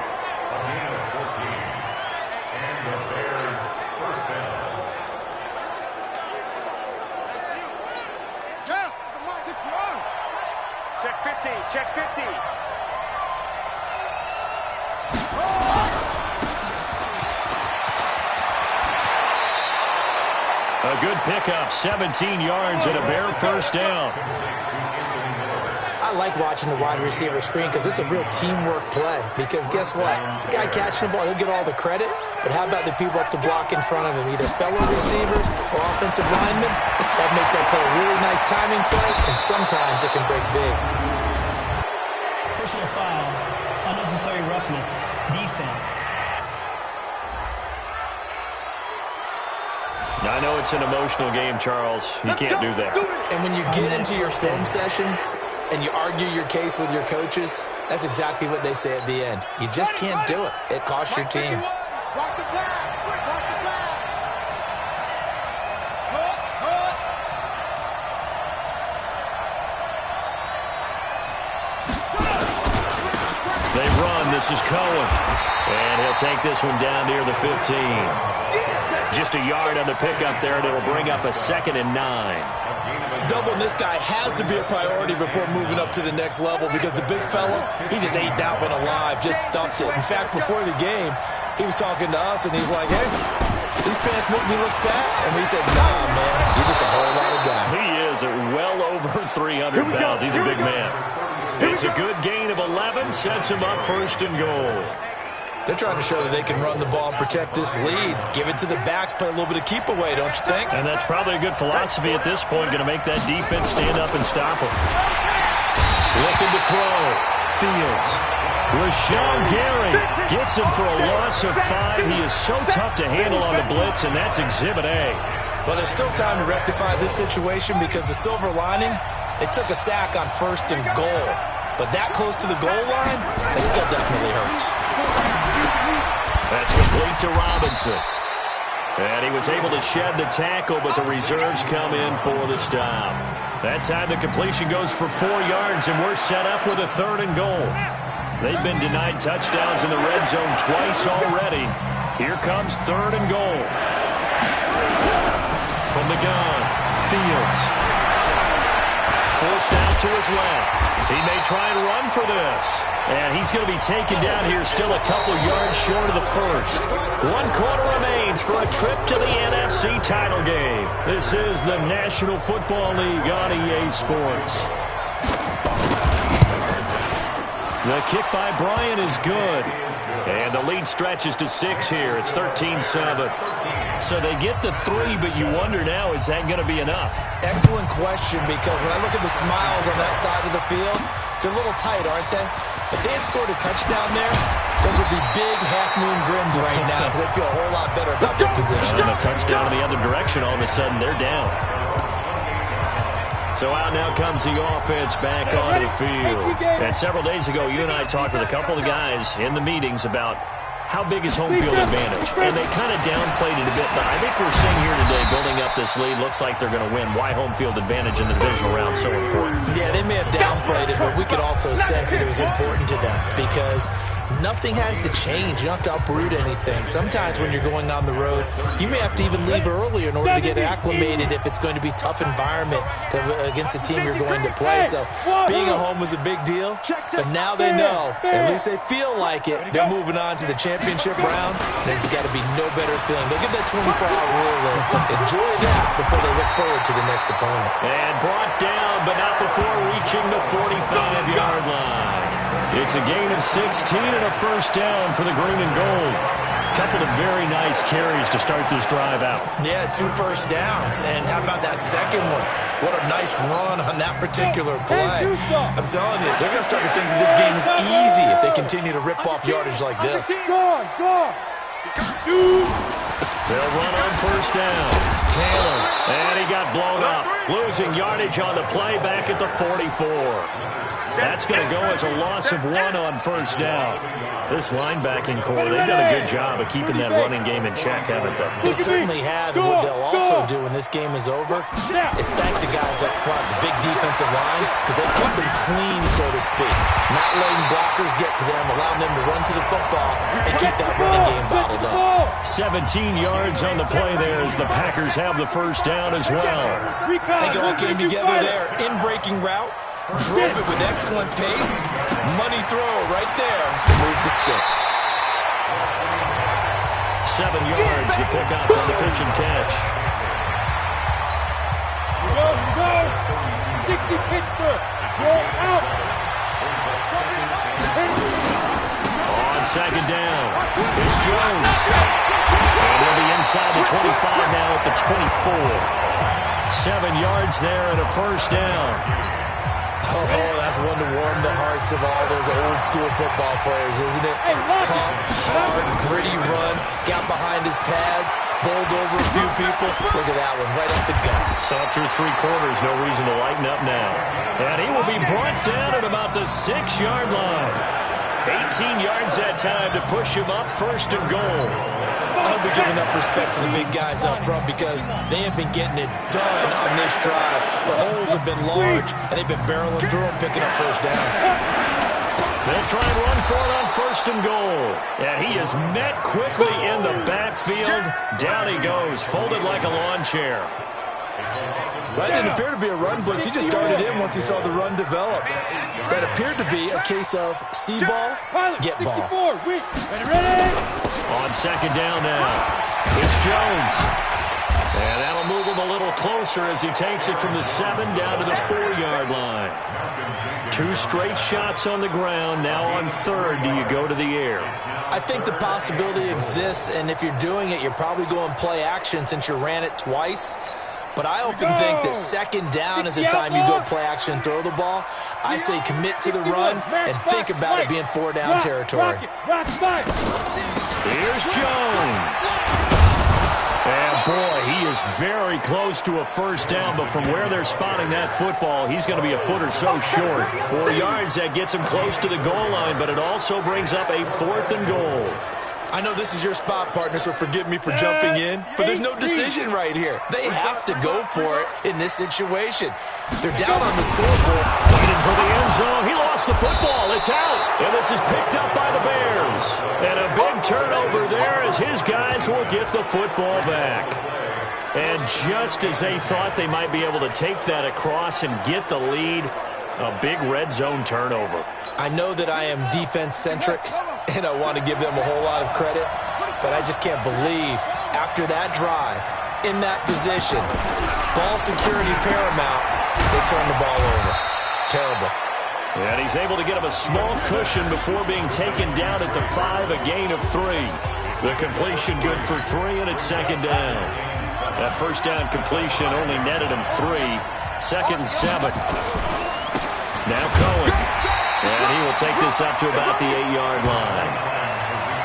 Check 50, check 50. A good pickup, 17 yards and a bare first down. I like watching the wide receiver screen because it's a real teamwork play. Because guess what? The guy catching the ball, he'll get all the credit. But how about the people up to block in front of him, either fellow receivers or offensive linemen? That makes that play a really nice timing play, and sometimes it can break big. Personal foul, unnecessary roughness, defense. I know it's an emotional game, Charles. You can't do that. And when you get into your film sessions and you argue your case with your coaches, that's exactly what they say at the end. You just can't do it. It costs your team. Watch the blast. Watch the blast. They run. This is Cohen. And he'll take this one down near the 15. Just a yard on the pickup there, and it'll bring up a 2nd and 9. Doubling this guy has to be a priority before moving up to the next level because the big fella, he just ate that one alive, just stuffed it. In fact, before the game, he was talking to us, and he's like, hey, these pants make me look fat. And we said, nah, man, you're just a whole lot of guy. He is at well over 300 pounds. He's a big man. It's a good gain of 11, sets him up 1st and goal. They're trying to show that they can run the ball and protect this lead. Give it to the backs, play a little bit of keep away, don't you think? And that's probably a good philosophy at this point, going to make that defense stand up and stop him. Looking to throw. Fields. Rashawn Gary gets him for a loss of 5. He is so tough to handle on the blitz, and that's Exhibit A. Well, there's still time to rectify this situation because the silver lining, they took a sack on 1st and goal. But that close to the goal line, it still definitely hurts. That's complete to Robinson. And he was able to shed the tackle, but the reserves come in for the stop. That time the completion goes for 4 yards, and we're set up with a 3rd and goal. They've been denied touchdowns in the red zone twice already. Here comes 3rd and goal. From the gun, Fields. Forced out to his left. He may try and run for this. And he's going to be taken down here still a couple yards short of the 1st. 1 quarter remains for a trip to the NFC title game. This is the National Football League on EA Sports. The kick by Bryant is good. And the lead stretches to 6 here. It's 13-7. So they get the 3, but you wonder now, is that going to be enough? Excellent question, because when I look at the smiles on that side of the field, they're a little tight, aren't they? If they had scored a touchdown there, those would be big half-moon grins right now because they'd feel a whole lot better about their position. And a touchdown in the other direction, all of a sudden, they're down. So out now comes the offense back onto the field. And several days ago, you and I talked with a couple of guys in the meetings about how big is home field advantage. And they kind of downplayed it a bit, but I think we're seeing here today, building up this lead, looks like they're going to win. Why home field advantage in the divisional round so important? Yeah, they may have downplayed it, but we could also sense that it was important to them because nothing has to change. You don't have to uproot anything. Sometimes when you're going on the road, you may have to even leave early in order to get acclimated if it's going to be a tough environment against the team you're going to play. So being at home was a big deal, but now they know, at least they feel like it, they're moving on to the championship round. There's got to be no better feeling. They'll get that 24-hour rule in. Enjoy that before they look forward to the next opponent. And brought down, but not before reaching the 45-yard line. It's a gain of 16 and a first down for the green and gold. Couple of very nice carries to start this drive out. Yeah, 2 first downs. And how about that second one? What a nice run on that particular play. I'm telling you, they're going to start to think that this game is easy if they continue to rip off yardage like this. They'll run on first down. Taylor, and he got blown up. Losing yardage on the play back at the 44. That's going to go as a loss of 1 on first down. This linebacking core, they've done a good job of keeping that running game in check, haven't they? They certainly have, and what they'll also do when this game is over is thank the guys up front, the big defensive line, because they kept them clean, so to speak. Not letting blockers get to them, allowing them to run to the football and keep that running game bottled up. 17 yards on the play there as the Packers have the first down as well. I think it all came together there. In-breaking route. Drove it with excellent pace. Money throw right there to move the sticks. 7 yards, the pickup on the pitch and catch. Here we go. 60 Pittsburgh. Roll out. On second down, it's Jones. And he'll be inside the 25 now at the 24. 7 yards there and a first down. Oh, that's one to warm the hearts of all those old-school football players, isn't it? Tough, hard, gritty run, got behind his pads, bowled over a few people. Look at that one, right up the gut. Saw through 3 quarters, no reason to lighten up now. And he will be brought down at about the 6-yard line. 18 yards that time to push him up, first and goal. I'll be giving up respect to the big guys up front because they have been getting it done on this drive. The holes have been large, and they've been barreling through them, picking up first downs. They'll try and run for it on first and goal. And he is met quickly in the backfield. Down he goes, folded like a lawn chair. That didn't appear to be a run blitz. He just started in once he saw the run develop. That appeared to be a case of see ball, get ball. On second down now, it's Jones. And that'll move him a little closer as he takes it from the 7 down to the 4-yard line. 2 straight shots on the ground. Now on third, do you go to the air? I think the possibility exists, and if you're doing it, you're probably going play action since you ran it twice. But I often think that second down is the time you go play action and throw the ball. I say commit to the run and think about it being 4-down territory. Here's Jones. And boy, he is very close to a first down, but from where they're spotting that football, he's going to be a foot or so short. 4 yards, that gets him close to the goal line, but it also brings up a 4th and goal. I know this is your spot, partner, so forgive me for jumping in, but there's no decision right here. They have to go for it in this situation. They're down on the scoreboard. Waiting for the end zone. He lost the football. It's out. And this is picked up by the Bears. And a big turnover there as his guys will get the football back. And just as they thought they might be able to take that across and get the lead, a big red zone turnover. I know that I am defense-centric, and I want to give them a whole lot of credit, but I just can't believe after that drive, in that position, ball security paramount, they turn the ball over. Terrible. And he's able to get him a small cushion before being taken down at the 5, a gain of 3. The completion good for 3, and it's second down. That first down completion only netted him 3. Second and 7. Now Cohen. And he will take this up to about the 8-yard line.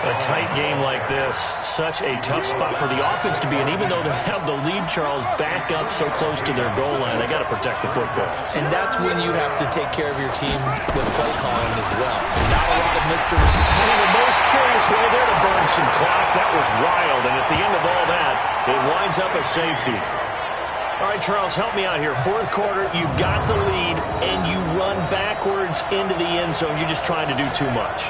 A tight game like this, such a tough spot for the offense to be in. Even though they have the lead, Charles, back up so close to their goal line, they got to protect the football. And that's when you have to take care of your team with play calling as well. Not a lot of mystery. And in the most curious way there to burn some clock, that was wild. And at the end of all that, it winds up a safety. All right, Charles, help me out here. 4th quarter, you've got the lead, and you run backwards into the end zone. You're just trying to do too much.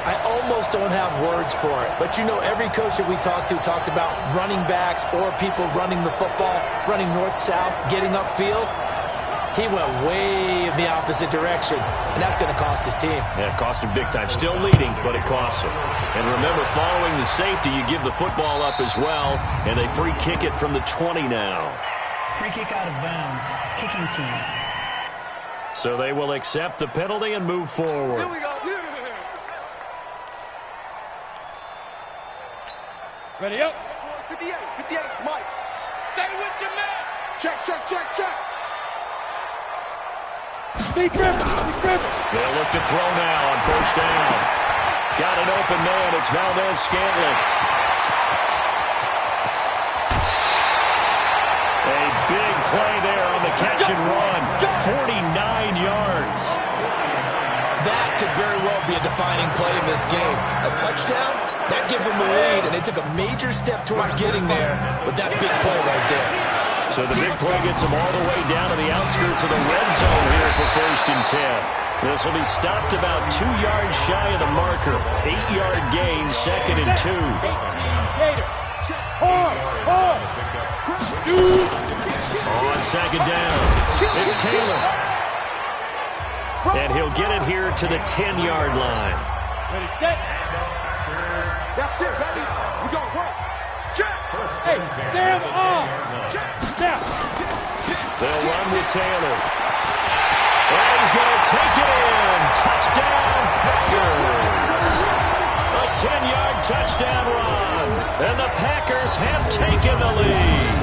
I almost don't have words for it. But, you know, every coach that we talk to talks about running backs or people running the football, running north-south, getting upfield. He went way in the opposite direction, and that's going to cost his team. Yeah, it cost him big time. Still leading, but it costs him. And remember, following the safety, you give the football up as well, and they free kick it from the 20 now. Free kick out of bounds. Kicking team. So they will accept the penalty and move forward. Here we go. Ready up. 58, Mike. Stay with your man. Check. They'll look to throw now on first down. Got an open man. It's Valdez-Scantling. A big play there on the catch and run. 49 yards. That could very well be a defining play in this game. A touchdown, that gives them a lead, and they took a major step towards getting there with that big play right there. So the big play gets them all the way down to the outskirts of the red zone here for 1st and 10. This will be stopped about 2 yards shy of the marker. 8-yard gain, 2nd and 2. On 2nd down, it's Taylor. And he'll get it here to the 10-yard line. Ready, set. That's it, baby. We go work. Check. Hey, Sam on. Now. They'll run with Taylor. And he's going to take it in. Touchdown, Packers. A 10-yard touchdown run. And the Packers have taken the lead.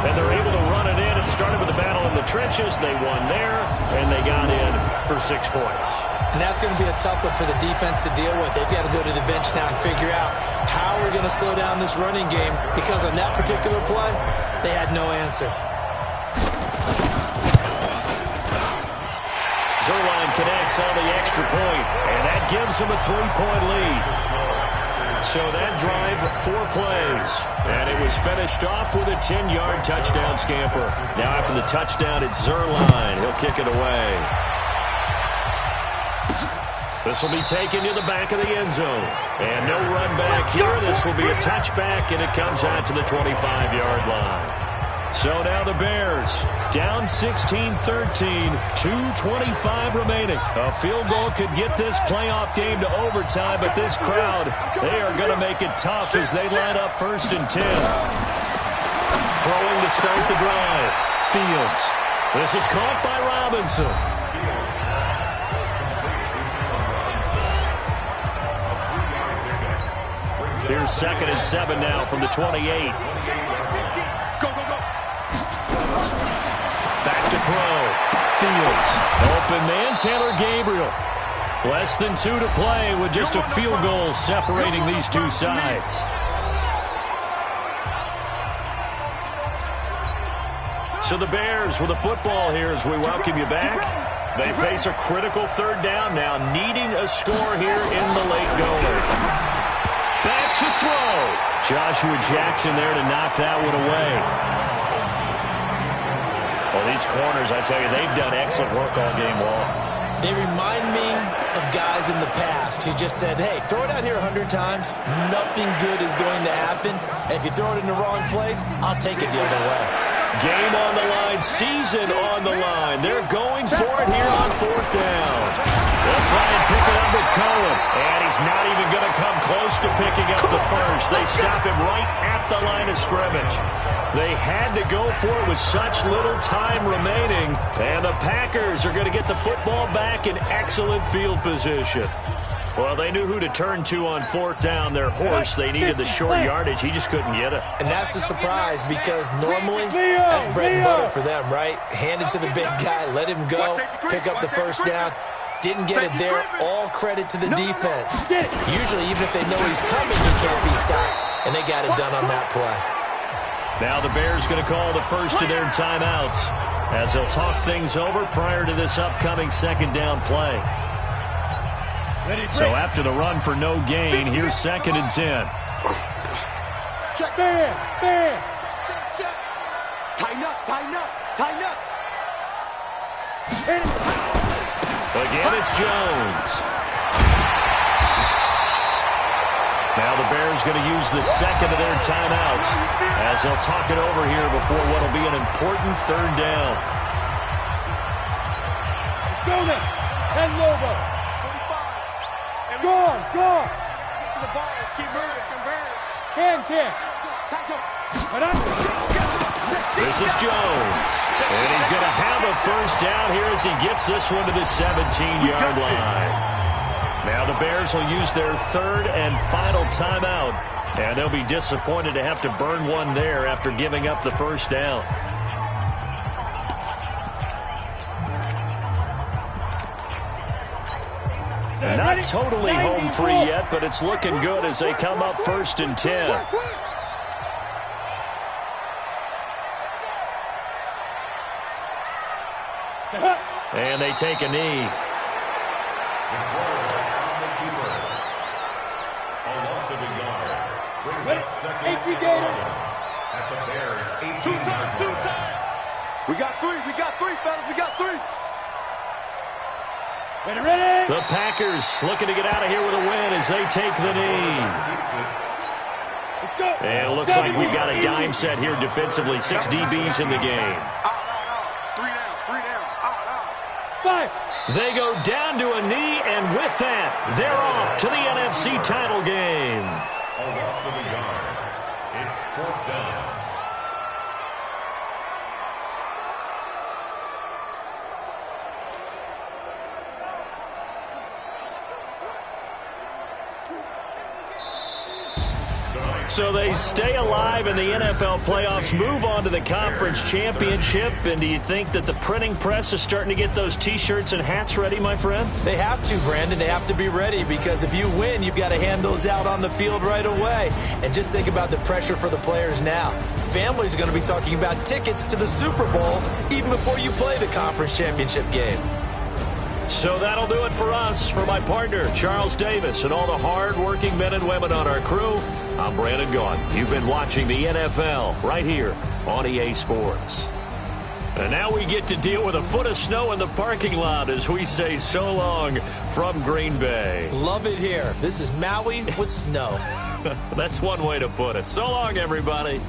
And they're able to run it in. It started with a battle in the trenches. They won there, and they got in for 6 points. And that's going to be a tough one for the defense to deal with. They've got to go to the bench now and figure out how we're going to slow down this running game, because on that particular play, they had no answer. Zerline connects on the extra point, and that gives them a 3-point lead. So that drive, 4 plays, and it was finished off with a 10-yard touchdown scamper. Now after the touchdown, it's Zerline. He'll kick it away. This will be taken to the back of the end zone. And no run back here. This will be a touchback, and it comes out to the 25-yard line. So now the Bears down 16-13, 2:25 remaining. A field goal could get this playoff game to overtime, but this crowd, they are going to make it tough as they line up 1st and 10. Throwing to start the drive. Fields. This is caught by Robinson. Here's 2nd and 7 now from the 28. Back to throw. Fields. Open man, Taylor Gabriel. Less than 2 to play with just a field goal separating these two sides. So the Bears with the football here as we welcome you back. They face a critical 3rd down now, needing a score here in the late going. Back to throw. Joshua Jackson there to knock that one away. Well, these corners, I tell you, they've done excellent work all game long. They remind me of guys in the past who just said, hey, throw it out here 100 times. Nothing good is going to happen. And if you throw it in the wrong place, I'll take it the other way. Game on the line, season on the line. They're going for it here on 4th down. They'll try and pick it up with Cohen. And he's not even going to come close to picking up the first. They stop him right at the line of scrimmage. They had to go for it with such little time remaining. And the Packers are going to get the football back in excellent field position. Well, they knew who to turn to on 4th down. Their horse, they needed the short yardage. He just couldn't get it. And that's a surprise because normally that's bread and butter for them, right? Hand it to the big guy, let him go, pick up the first down. Didn't get it there. All credit to the defense. Usually, even if they know he's coming, he can't be stopped. And they got it done on that play. Now the Bears going to call the first of their timeouts as they'll talk things over prior to this upcoming 2nd down play. So after the run for no gain, here's 2nd and 10. Check. Bam, bam. Check. Tighten up, tighten up, tighten up. Again, it's Jones. Now the Bears going to use the 2nd of their timeouts as they'll talk it over here before what will be an important 3rd down. Go now. Head over. Go on. Get to the ball. Let's keep moving. Hand kick. This is Jones. And he's going to have a first down here as he gets this one to the 17-yard line. Now the Bears will use their 3rd and final timeout. And they'll be disappointed to have to burn one there after giving up the first down. Not totally home free yet, but it's looking good as they come up 1st and 10. And they take a knee. At the Bears, 18 two times. We got three, fellas. We got three. Ready. The Packers looking to get out of here with a win as they take the knee. Let's go. And it looks like we've got a dime set here defensively. 6 DBs in the game. Three down. Out. 5. They go down to a knee, and with that, they're off to the NFC title game. A loss of a yard. It's 4th down. So they stay alive in the NFL playoffs, move on to the conference championship. And do you think that the printing press is starting to get those T-shirts and hats ready, my friend? They have to, Brandon. They have to be ready because if you win, you've got to hand those out on the field right away. And just think about the pressure for the players now. Families are going to be talking about tickets to the Super Bowl even before you play the conference championship game. So that'll do it for us. For my partner, Charles Davis, and all the hard-working men and women on our crew, I'm Brandon Gaughan. You've been watching the NFL right here on EA Sports. And now we get to deal with a foot of snow in the parking lot as we say so long from Green Bay. Love it here. This is Maui with snow. That's one way to put it. So long, everybody.